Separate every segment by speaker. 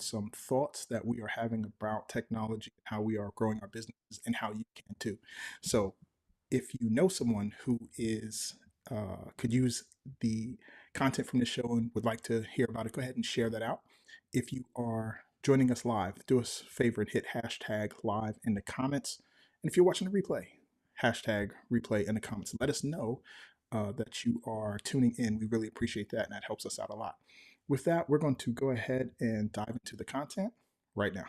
Speaker 1: some thoughts that we are having about technology, how we are growing our businesses, and how you can too. So, if you know someone who is could use the content from the show and would like to hear about it, go ahead and share that out. If you are joining us live, do us a favor and hit hashtag live in the comments. And if you're watching the replay, hashtag replay in the comments. Let us know that you are tuning in. We really appreciate that, and that helps us out a lot. With that, we're going to go ahead and dive into the content right now.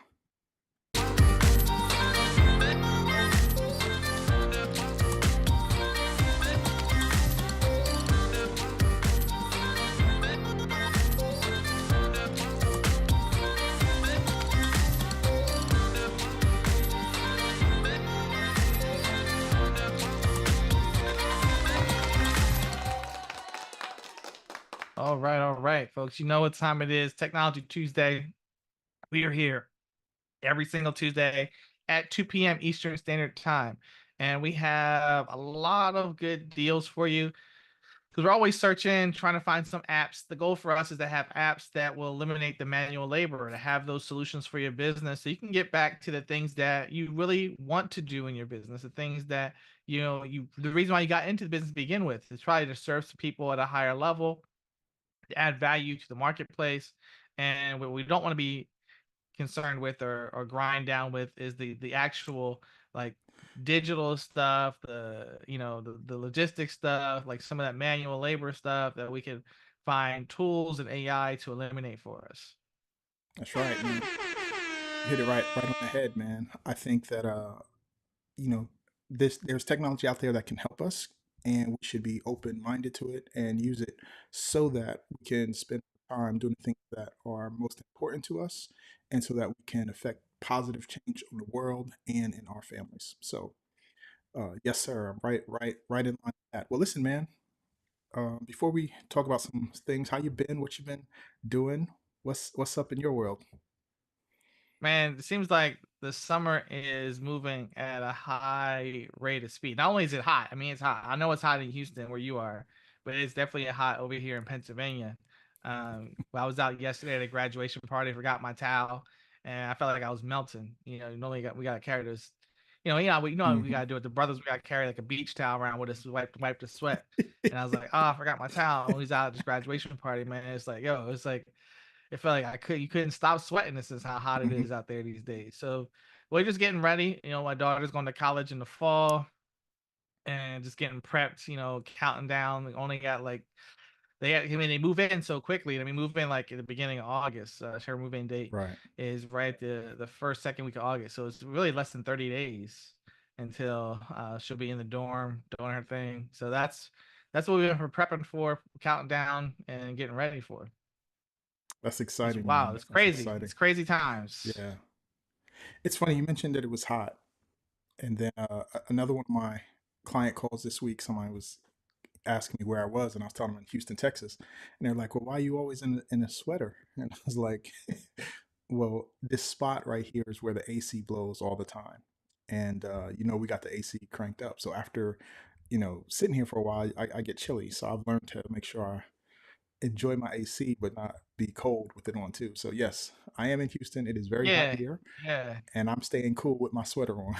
Speaker 2: All right, folks. You know what time it is. Technology Tuesday. We are here every single Tuesday at 2 p.m. Eastern Standard Time. And we have a lot of good deals for you because we're always searching, trying to find some apps. The goal for us is to have apps that will eliminate the manual labor, to have those solutions for your business so you can get back to the things that you really want to do in your business, the things that, the reason why you got into the business to begin with is probably to serve some people at a higher level, to add value to the marketplace. And what we don't want to be concerned with or grind down with is the actual like digital stuff, the logistics stuff, like some of that manual labor stuff that we can find tools and AI to eliminate for us.
Speaker 1: That's right, man. You hit it right on the head, man. I think that you know, there's technology out there that can help us, and we should be open-minded to it and use it so that we can spend time doing the things that are most important to us, and so that we can affect positive change on the world and in our families. So, yes, sir. I'm right in line with that. Well, listen, man. Before we talk about some things, how you been? What you been doing? What's up in your world?
Speaker 2: Man, it seems like the summer is moving at a high rate of speed. Not only is it hot, I mean, it's hot. I know it's hot in Houston where you are, but it's definitely hot over here in Pennsylvania. I was out yesterday at a graduation party, forgot my towel, and I felt like I was melting. Normally we got to carry this. What we
Speaker 1: Hmm.
Speaker 2: gotta do with the brothers. We gotta carry like a beach towel around with us to wipe the sweat. And I was like, oh, I forgot my towel. When we was out at this graduation party, man, it's like, it's like it felt like you couldn't stop sweating. This is how hot it
Speaker 1: Hmm.
Speaker 2: is out there these days. So we're just getting ready. My daughter's going to college in the fall and just getting prepped, counting down. We only got like they move in so quickly. I mean, move in like at the beginning of August. Her move-in date
Speaker 1: Right.
Speaker 2: is right the first, second week of August. So it's really less than 30 days until she'll be in the dorm doing her thing. So that's what we're prepping for, counting down and getting ready for.
Speaker 1: That's
Speaker 2: It's
Speaker 1: exciting,
Speaker 2: wow,
Speaker 1: man.
Speaker 2: it's
Speaker 1: That's
Speaker 2: crazy.
Speaker 1: exciting.
Speaker 2: It's crazy times.
Speaker 1: Yeah. It's funny you mentioned that it was hot, and then another one of my client calls this week. Somebody was asking me where I was, and I was telling them in Houston, Texas, and they're like, "Well, why are you always in a sweater?" And I was like, "Well, this spot right here is where the AC blows all the time, and we got the AC cranked up. So after sitting here for a while, I get chilly. So I've learned to make sure I enjoy my AC, but not be cold with it on too. So yes, I am in Houston. It is very hot
Speaker 2: Yeah,
Speaker 1: here,
Speaker 2: yeah.
Speaker 1: and I'm staying cool with my sweater on.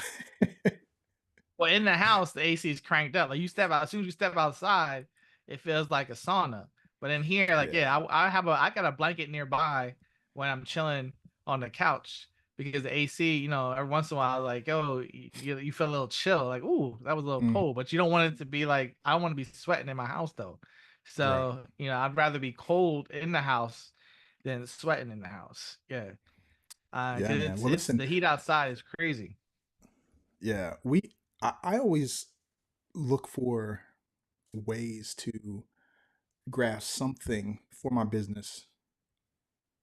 Speaker 2: Well, in the house, the AC is cranked up. Like you step out, as soon as you step outside, it feels like a sauna. But in here, like
Speaker 1: Yeah.
Speaker 2: yeah, I got a blanket nearby when I'm chilling on the couch because the AC, every once in a while, like you feel a little chill, like ooh, that was a little
Speaker 1: Mm,
Speaker 2: cold. But you don't want it to be like I don't want to be sweating in my house though.
Speaker 1: right.
Speaker 2: So I'd rather be cold in the house than sweating in the house. Yeah.
Speaker 1: Yeah,
Speaker 2: Because
Speaker 1: man. Well,
Speaker 2: it's
Speaker 1: listen.
Speaker 2: the heat outside is crazy.
Speaker 1: Yeah, I always look for ways to grasp something for my business,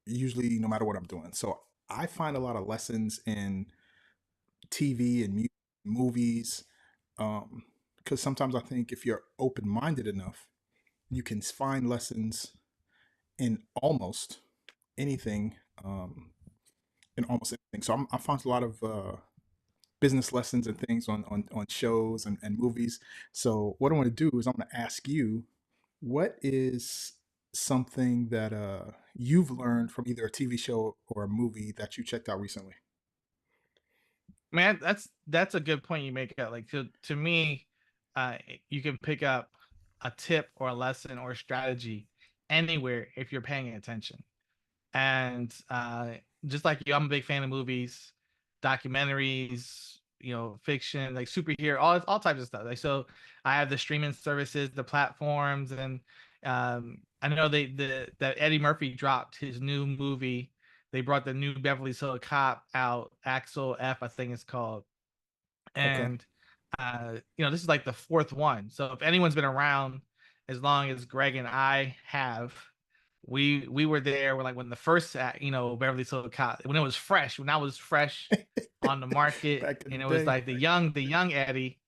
Speaker 1: usually no matter what I'm doing. So I find a lot of lessons in TV and movies, because sometimes I think if you're open-minded enough, you can find lessons in almost anything, um, in almost anything. So I find a lot of business lessons and things on shows and movies. So what I want to do is I'm going to ask you, what is something that you've learned from either a TV show or a movie that you checked out recently?
Speaker 2: Man, that's a good point you make. Like to me, you can pick up a tip or a lesson or a strategy anywhere if you're paying attention. And just like you, I'm a big fan of movies, documentaries, fiction, like superhero, all types of stuff. Like so, I have the streaming services, the platforms, and I know that Eddie Murphy dropped his new movie. They brought the new Beverly Hills Cop out, Axel F, I think it's called,
Speaker 1: Okay.
Speaker 2: and this is like the fourth one. So if anyone's been around as long as Greg and I have, we were there when, like, when the first Beverly Hills Cop, when it was fresh, when I was fresh on the market,
Speaker 1: Back in the
Speaker 2: and it was
Speaker 1: day.
Speaker 2: like the young Eddie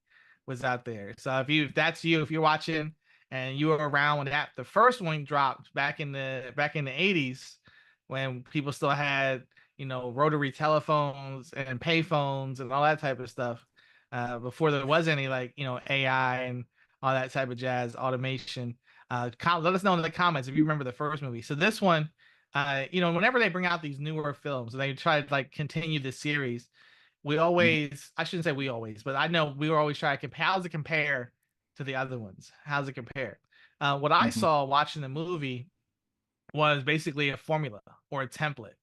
Speaker 2: was out there. So if that's you, if you're watching and you were around when the first one dropped back in the 80s, when people still had rotary telephones and payphones and all that type of stuff, before there was any, like, AI and all that type of jazz, automation. Let us know in the comments if you remember the first movie. So this one, whenever they bring out these newer films and they try to, like, continue the series, we
Speaker 1: Mhm,
Speaker 2: always, I shouldn't say we always, but I know we were always trying to compare. How's it compare to the other ones? How's it compare? What I
Speaker 1: mhm.
Speaker 2: saw watching the movie was basically a formula or a template.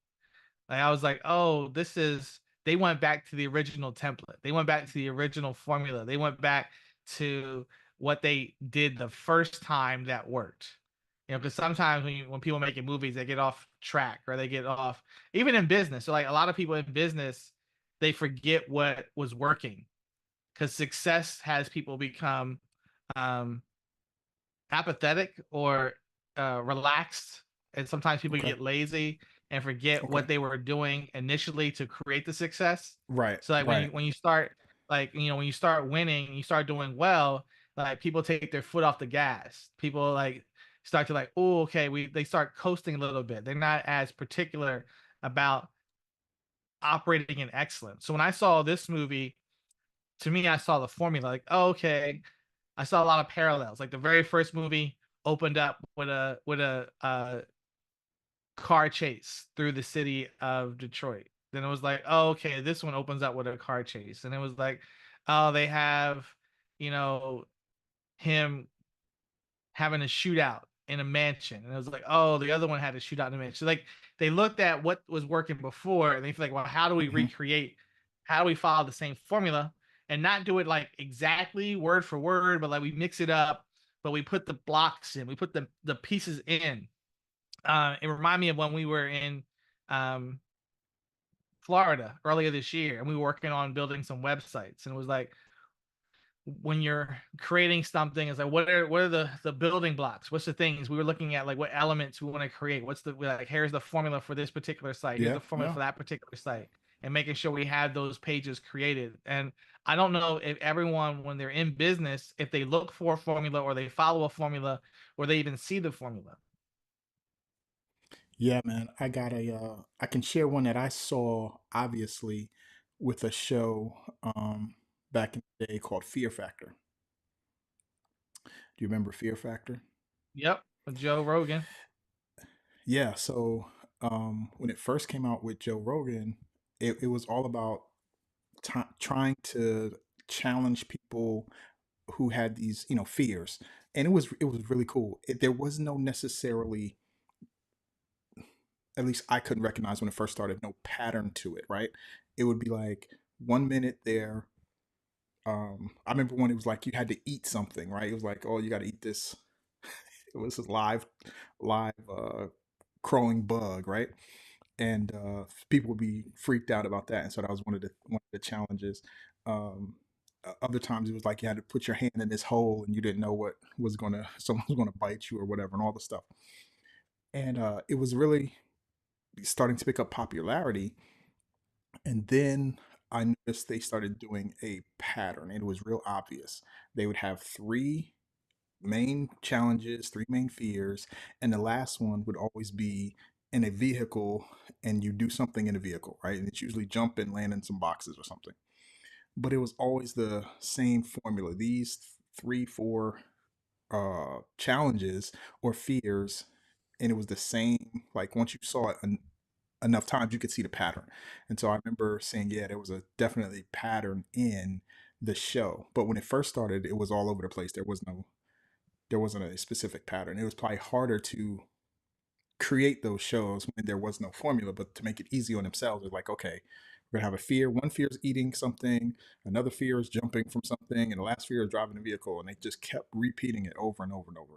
Speaker 2: Like, I was like, oh, they went back to the original template. They went back to the original formula. They went back to what they did the first time that worked. Because sometimes when people making movies, they get off track, or they get off, even in business. So, like, a lot of people in business, they forget what was working, because success has people become um, apathetic or relaxed, and sometimes people
Speaker 1: Okay.
Speaker 2: get lazy and forget
Speaker 1: Okay.
Speaker 2: what they were doing initially to create the success.
Speaker 1: Right.
Speaker 2: So, like, when
Speaker 1: Right.
Speaker 2: you start, like, when you start winning, you start doing well, like, people take their foot off the gas. People, like, start to, like, oh, okay, they start coasting a little bit. They're not as particular about operating in excellence. So when I saw this movie, to me, I saw the formula, like, oh, okay, I saw a lot of parallels. Like, the very first movie opened up with a car chase through the city of Detroit. Then it was like, oh, okay, this one opens up with a car chase, and it was like, oh, they have, you know, him having a shootout in a mansion, and it was like, oh, the other one had a shootout in a mansion. So, like, they looked at what was working before, and they feel like, well, how do we
Speaker 1: Mhm.
Speaker 2: recreate? How do we follow the same formula and not do it like exactly word for word, but like we mix it up, but we put the blocks in, we put the pieces in. It reminded me of when we were in um, Florida earlier this year, and we were working on building some websites, and it was like, when you're creating something, it's like, what are the building blocks, what's the things we were looking at, like what elements we want to create, what's the, like, here's the formula for this particular site, here's
Speaker 1: Yeah.
Speaker 2: the formula
Speaker 1: Yeah.
Speaker 2: for that particular site, and making sure we have those pages created. And I don't know if everyone, when they're in business, if they look for a formula or they follow a formula or they even see the formula.
Speaker 1: Yeah, man. I can share one that I saw obviously with a show back in the day called Fear Factor. Do you remember Fear Factor?
Speaker 2: Yep, with Joe Rogan.
Speaker 1: Yeah, so when it first came out with Joe Rogan, it was all about trying to challenge people who had these, fears. And it was really cool. There was no necessarily, at least I couldn't recognize when it first started, no pattern to it, right? It would be like 1 minute there. I remember when it was like you had to eat something, right? It was like, oh, you got to eat this. It was this live crawling bug, right? And people would be freaked out about that. And so that was one of the challenges. Um, Other times it was like you had to put your hand in this hole and you didn't know what was gonna someone was gonna bite you or whatever, and all the stuff. And it was really starting to pick up popularity. And then I noticed they started doing a pattern. It was real obvious. They would have three main challenges, three main fears, and the last one would always be in a vehicle and you do something in a vehicle, right? And it's usually jump and land in some boxes or something. But it was always the same formula. These three, four challenges or fears and it was the same. Like once you saw it enough times, you could see the pattern. And so I remember saying, yeah, there was a definitely pattern in the show. But when it first started, it was all over the place. There wasn't a specific pattern. It was probably harder to create those shows when there was no formula, but to make it easy on themselves, it's like, okay, we're gonna have a fear. One fear is eating something, another fear is jumping from something, and the last fear is driving a vehicle. And they just kept repeating it over and over and over.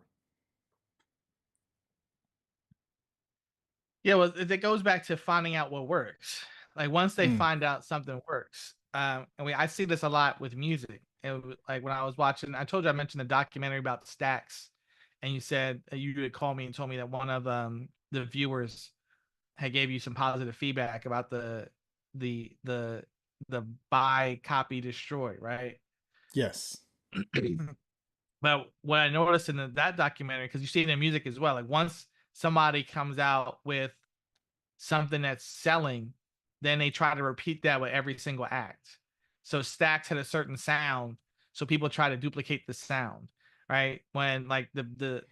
Speaker 2: Yeah, well, it goes back to finding out what works. Like once they
Speaker 1: Mm,
Speaker 2: find out something works, and I see this a lot with music. Like when I was watching, I told you I mentioned the documentary about the stacks, and you said you had called me and told me that one of the viewers had gave you some positive feedback about the the the buy, copy, destroy, right?
Speaker 1: yes.
Speaker 2: But what I noticed in that documentary, because you see it in music as well, like once somebody comes out with something that's selling, then they try to repeat that with every single act. So Stacks had a certain sound, so people try to duplicate the sound, right? When like the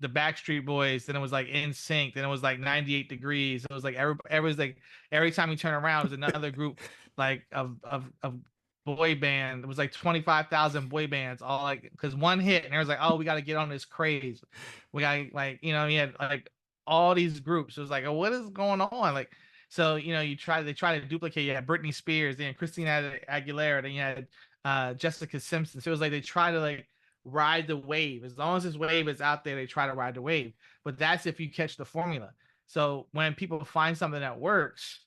Speaker 2: Backstreet Boys, then it was like In Sync, then it was like 98 Degrees. It was like every was like every time you turn around, it was another group like of boy band. It was like 25,000 boy bands, all like because one hit, and it was like, oh, we got to get on this craze. We got like you had like all these groups. It was like, oh, what is going on? Like, so they try to duplicate. You had Britney Spears, then Christina Aguilera, then you had Jessica Simpson. So it was like they try to like ride the wave. As long as this wave is out there, they try to ride the wave. But that's if you catch the formula. So when people find something that works,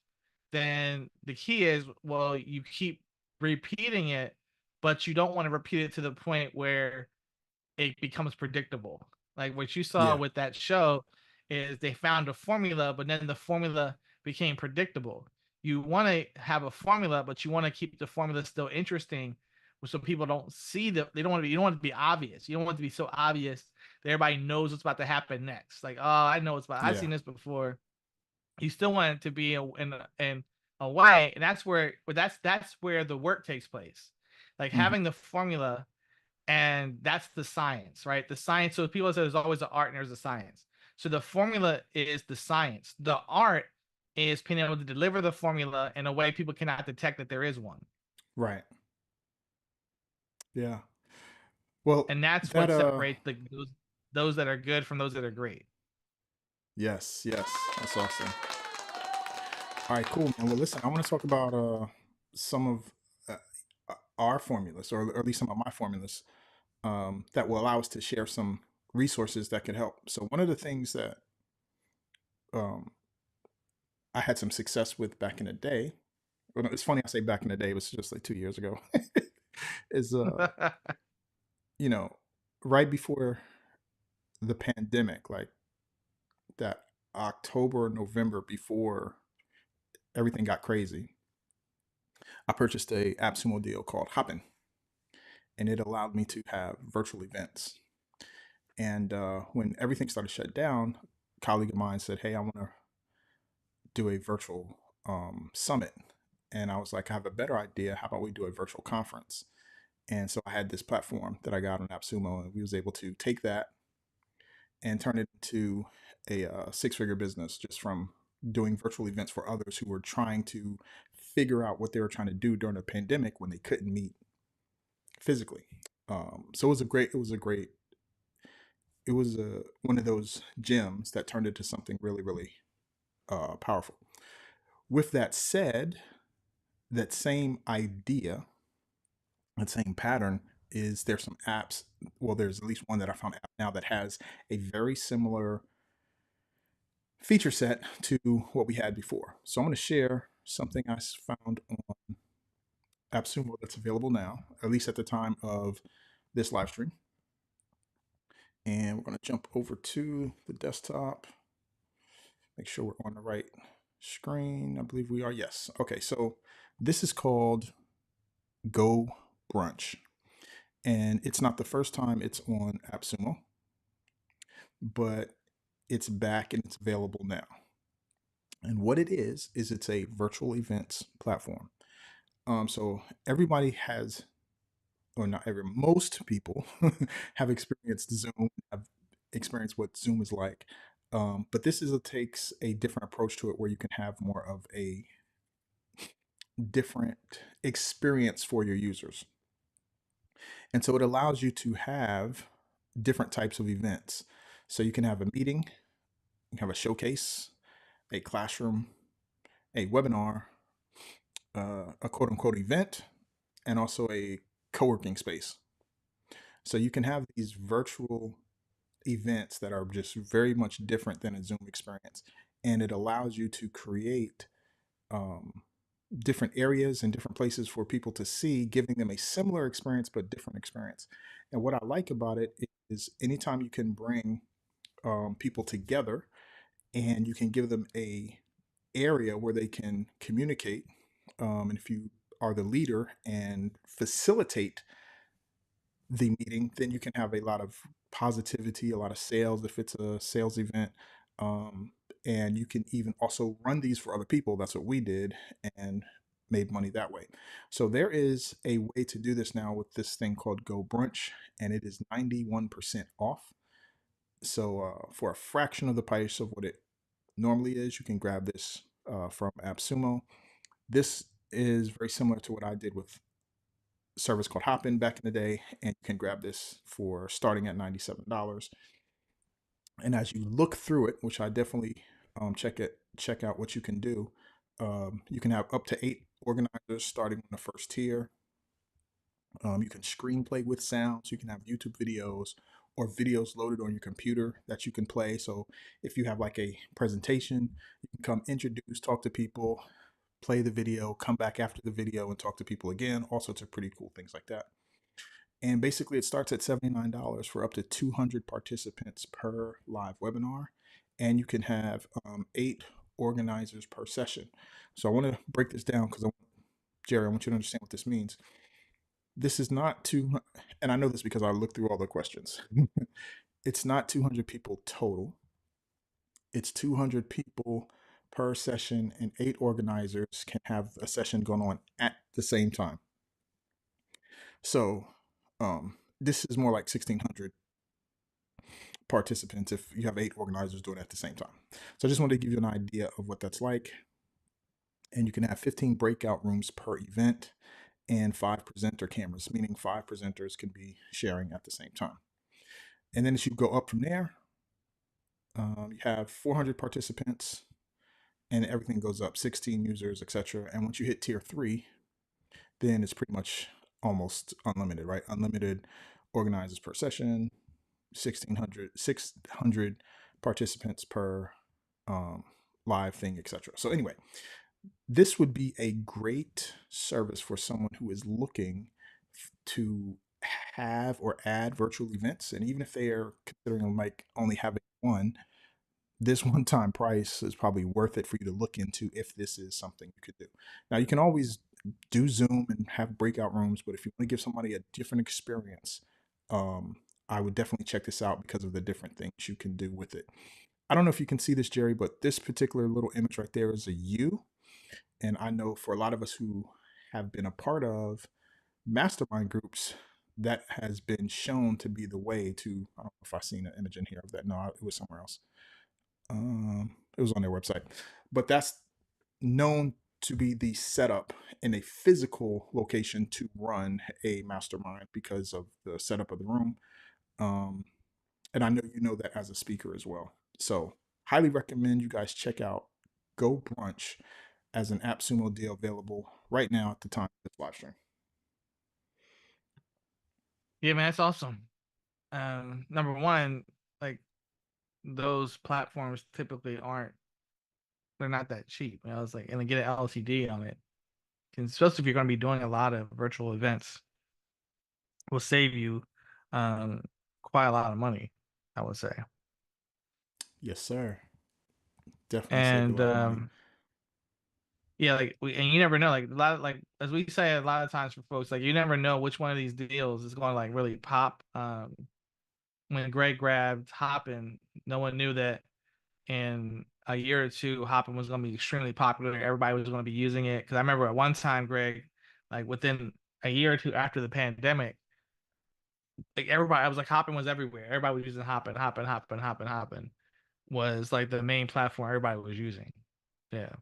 Speaker 2: then the key is, well, you keep repeating it, but you don't want to repeat it to the point where it becomes predictable. Like what you saw
Speaker 1: Yeah.
Speaker 2: with that show is they found a formula, but then the formula became predictable. You want to have a formula, but you want to keep the formula still interesting, so people don't see they don't want to be. You don't want it to be obvious. You don't want it to be so obvious that everybody knows what's about to happen next. Like, oh, I know what's about. I've
Speaker 1: Yeah.
Speaker 2: seen this before. You still want it to be in a way, and that's where the work takes place. Like
Speaker 1: Hmm.
Speaker 2: having the formula, and that's the science, right? The science. So people say there's always an art and there's a science. So the formula is the science. The art is being able to deliver the formula in a way people cannot detect that there is one.
Speaker 1: Right. Yeah. Well,
Speaker 2: And that's
Speaker 1: that
Speaker 2: what separates those that are good from those that are great.
Speaker 1: yes, yes, that's awesome. All right, cool, man. Well, listen, I want to talk about some of our formulas, or at least some of my formulas, that will allow us to share some resources that could help. So, one of the things that um, I had some success with back in the day, well, no, it's funny I say back in the day, it was just like 2 years ago, is, you know, right before the pandemic, like that October, November before everything got crazy, I purchased a AppSumo deal called Hopin, and it allowed me to have virtual events. And when everything started shut down, a colleague of mine said, "Hey, I want to do a virtual summit." And I was like, "I have a better idea. How about we do a virtual conference?" And so I had this platform that I got on AppSumo, and we was able to take that and turn it into a six-figure business just from doing virtual events for others who were trying to figure out what they were trying to do during the pandemic when they couldn't meet physically. So it was one of those gems that turned into something really, really powerful. With that said, that same idea, that same pattern is there's some apps. Well, there's at least one that I found out now that has a very similar feature set to what we had before. So I'm going to share something I found on AppSumo that's available now, at least at the time of this live stream. And we're going to jump over to the desktop, make sure we're on the right screen. I believe we are. Yes. Okay. So this is called Go Brunch. And it's not the first time it's on AppSumo, but it's back and it's available now. And what it is it's a virtual events platform. So everybody has, or not every, most people have experienced Zoom, have experienced what Zoom is like. But this is takes a different approach to it, where you can have more of a different experience for your users. And so it allows you to have different types of events. So you can have a meeting, you can have a showcase, a classroom, a webinar, a quote unquote event, and also a co working space. So you can have these virtual events that are just very much different than a Zoom experience. And it allows you to create um, different areas and different places for people to see, giving them a similar experience but different experience. And what I like about it is anytime you can bring people together and you can give them a area where they can communicate. And if you are the leader and facilitate the meeting, then you can have a lot of positivity, a lot of sales if it's a sales event. Um, and you can even also run these for other people. That's what we did and made money that way. So there is a way to do this now with this thing called Go Brunch, and it is 91% off. So for a fraction of the price of what it normally is, you can grab this from AppSumo. This is very similar to what I did with service called Hopin back in the day, and you can grab this for starting at $97. And as you look through it, which I definitely check out what you can do. You can have up to 8 organizers starting on the first tier. You can screenplay with sounds. You can have YouTube videos or videos loaded on your computer that you can play. So if you have like a presentation, you can come introduce, talk to people, play the video, come back after the video and talk to people again. All sorts of pretty cool things like that. And basically, it starts at $79 for up to 200 participants per live webinar. And you can have 8 organizers per session. So I want to break this down because, Jerry, I want you to understand what this means. This is not too, and I know this because I looked through all the questions. It's not 200 people total. It's 200 people per session, and 8 organizers can have a session going on at the same time. So this is more like 1,600 participants if you have 8 organizers doing it at the same time. So I just wanted to give you an idea of what that's like. And you can have 15 breakout rooms per event and 5 presenter cameras, meaning 5 presenters can be sharing at the same time. And then as you go up from there, you have 400 participants and everything goes up, 16 users, etc. And once you hit tier 3, then it's pretty much almost unlimited, right? Unlimited organizers per session, 600 participants per live thing, etc. So anyway, this would be a great service for someone who is looking to have or add virtual events. And even if they are considering like only having one, this one-time price is probably worth it for you to look into if this is something you could do. Now, you can always do Zoom and have breakout rooms, but if you want to give somebody a different experience, I would definitely check this out because of the different things you can do with it. I don't know if you can see this, Jerry, but this particular little image right there is a U. And I know for a lot of us who have been a part of mastermind groups, that has been shown to be the way to, I don't know if I've seen an image in here of that. No, it was somewhere else. It was on their website, but that's known to be the setup in a physical location to run a mastermind because of the setup of the room. Um, and I know you know that as a speaker as well. So highly recommend you guys check out Go Brunch as an AppSumo deal available right now at the time of this live stream.
Speaker 2: Yeah, man, it's awesome. Number one, like those platforms typically aren't, they're not that cheap. You know, it's like, and to get an LCD on it, especially if you're going to be doing a lot of virtual events, will save you um quite a lot of money, I would say.
Speaker 1: Yes, sir. Definitely saved a
Speaker 2: And
Speaker 1: lot of money.
Speaker 2: yeah, like and you never know, like a lot of, like as we say a lot of times for folks, like you never know which one of these deals is going to like really pop. When Greg grabbed Hopin, no one knew that in a year or two, Hopin was going to be extremely popular. Everybody was going to be using it. Because I remember at one time, Greg, like within a year or two after the pandemic, like everybody, I was like Hopin was everywhere. Everybody was using Hopin, Hopin, Hopin, Hopin, Hopin. was like the main platform everybody was using. Yeah.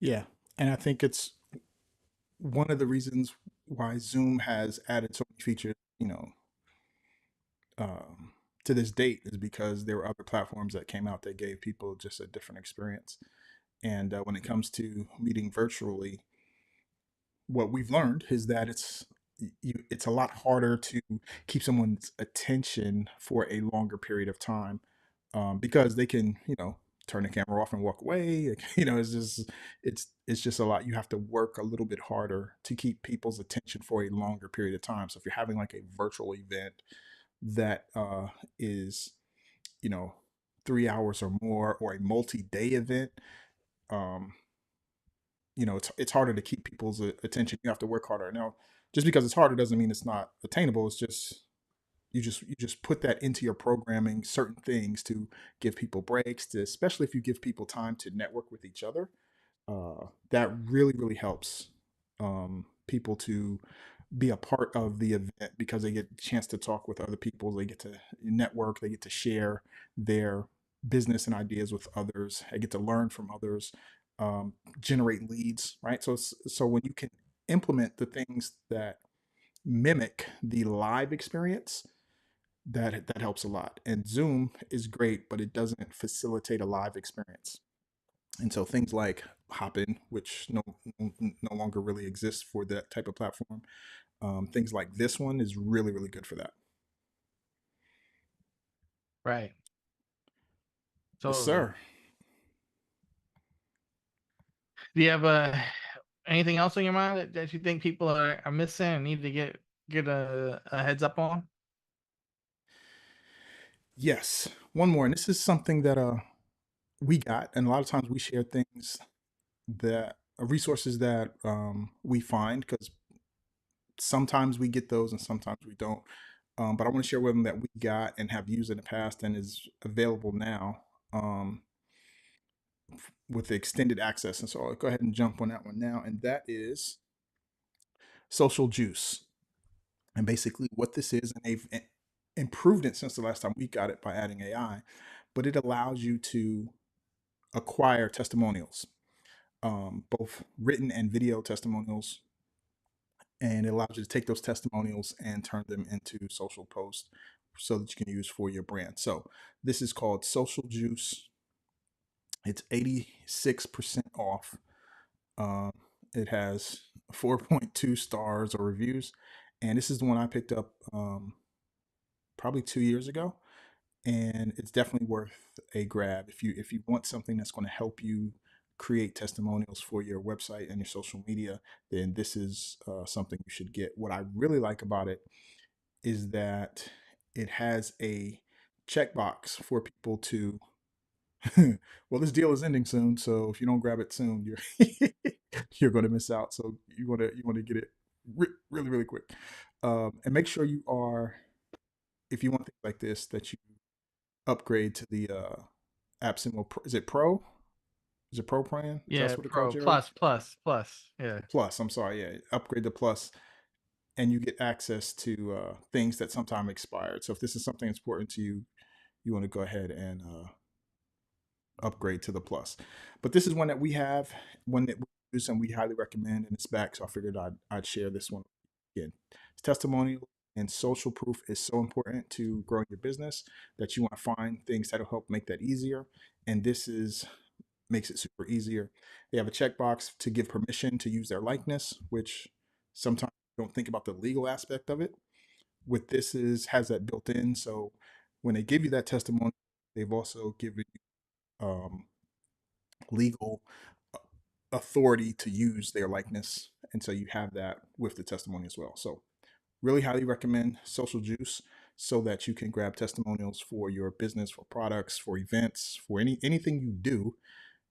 Speaker 1: Yeah, and I think it's one of the reasons why Zoom has added so many features, um, to this date is because there were other platforms that came out that gave people just a different experience. And when it comes to meeting virtually, what we've learned is that it's a lot harder to keep someone's attention for a longer period of time, because they can turn the camera off and walk away. Like, it's just a lot. You have to work a little bit harder to keep people's attention for a longer period of time. So if you're having like a virtual event that is you know 3 hours or more, or a multi-day event, um, it's harder to keep people's attention. You have to work harder. Now, just because it's harder doesn't mean it's not attainable. It's just you just put that into your programming, certain things to give people breaks, to especially if you give people time to network with each other. That really really helps people to be a part of the event, because they get a chance to talk with other people, they get to network, they get to share their business and ideas with others, they get to learn from others, generate leads, right? So when you can implement the things that mimic the live experience, that helps a lot. And Zoom is great, but it doesn't facilitate a live experience. And so things like Hopin, which no longer really exists for that type of platform, things like this one is really really good for that.
Speaker 2: Right.
Speaker 1: Yes,
Speaker 2: Totally.
Speaker 1: sir.
Speaker 2: Do you have anything else on your mind that you think people are missing and need to get a heads up on?
Speaker 1: Yes, one more, and this is something that we got, and a lot of times we share things that resources that we find, because sometimes we get those and sometimes we don't. But I want to share with them that we got and have used in the past and is available now, with extended access. And so I'll go ahead and jump on that one now. And that is Social Juice. And basically, what this is, and they've improved it since the last time we got it by adding AI, but it allows you to acquire testimonials, both written and video testimonials, and it allows you to take those testimonials and turn them into social posts so that you can use for your brand. So this is called Social Juice. It's 86% off. Um, it has 4.2 stars or reviews, and this is the one I picked up probably 2 years ago, and it's definitely worth a grab if you want something that's going to help you create testimonials for your website and your social media. Then this is something you should get. What I really like about it is that it has a checkbox for people to well, this deal is ending soon, so if you don't grab it soon, you're you're going to miss out. So you want to get it really really quick, and make sure you are, if you want things like this, that you upgrade to the app symbol. Is it Pro? Is it Pro plan? Is that
Speaker 2: Yeah,
Speaker 1: what it's called,
Speaker 2: pro
Speaker 1: Jerry?
Speaker 2: plus. Yeah.
Speaker 1: Plus. I'm sorry. Yeah, upgrade to Plus, and you get access to things that sometime expired. So if this is something that's important to you, you want to go ahead and upgrade to the Plus. But this is one that we have, one that we use and we highly recommend, and it's back. So I figured I'd share this one again. It's testimonial and social proof is so important to growing your business that you want to find things that'll help make that easier. And this is makes it super easier. They have a checkbox to give permission to use their likeness, which sometimes you don't think about the legal aspect of it. With this is has that built in. So when they give you that testimony, they've also given you legal authority to use their likeness. And so you have that with the testimony as well. So really highly recommend Social Juice so that you can grab testimonials for your business, for products, for events, for anything you do.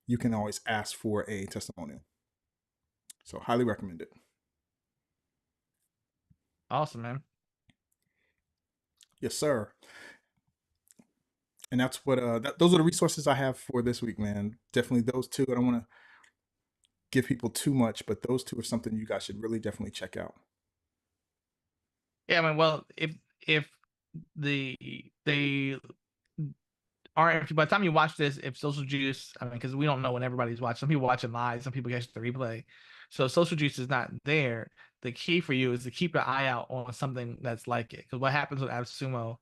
Speaker 1: You can always ask for a testimonial. So highly recommend it.
Speaker 2: Awesome, man.
Speaker 1: Yes, sir. And that's what those are the resources I have for this week, man. Definitely those two. I don't want to give people too much, but those two are something you guys should really definitely check out.
Speaker 2: Yeah, I mean, well, if the they aren't, by the time you watch this, if Social Juice, I mean, because we don't know when everybody's watching. Some people watch it live, some people catch the replay. So Social Juice is not there. The key for you is to keep an eye out on something that's like it. Because what happens with AppSumo,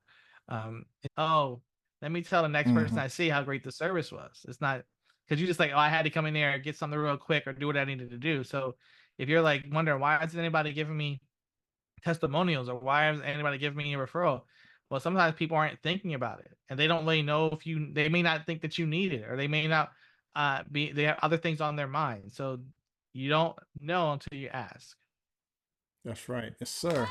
Speaker 2: oh, let me tell the next person
Speaker 1: Hmm.
Speaker 2: I see how great the service was. It's not because you just like, oh, I had to come in there and get something real quick or do what I needed to do. So if you're like wondering why isn't anybody giving me testimonials or why isn't anybody giving me a referral? Well, sometimes people aren't thinking about it and they don't really know if they may not think that you need it, or they may not they have other things on their mind. So you don't know until you ask.
Speaker 1: That's right. Yes, sir.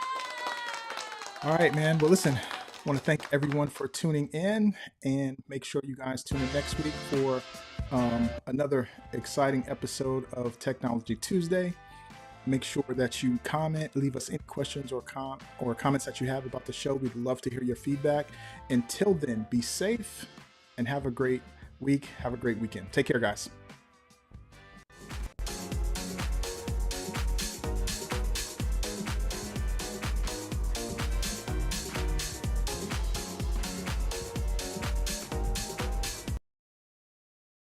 Speaker 1: All right, man. Well, listen, I want to thank everyone for tuning in, and make sure you guys tune in next week for another exciting episode of Technology Tuesday. Make sure that you comment, leave us any questions or comments that you have about the show. We'd love to hear your feedback. Until then, be safe and have a great week. Have a great weekend. Take care, guys.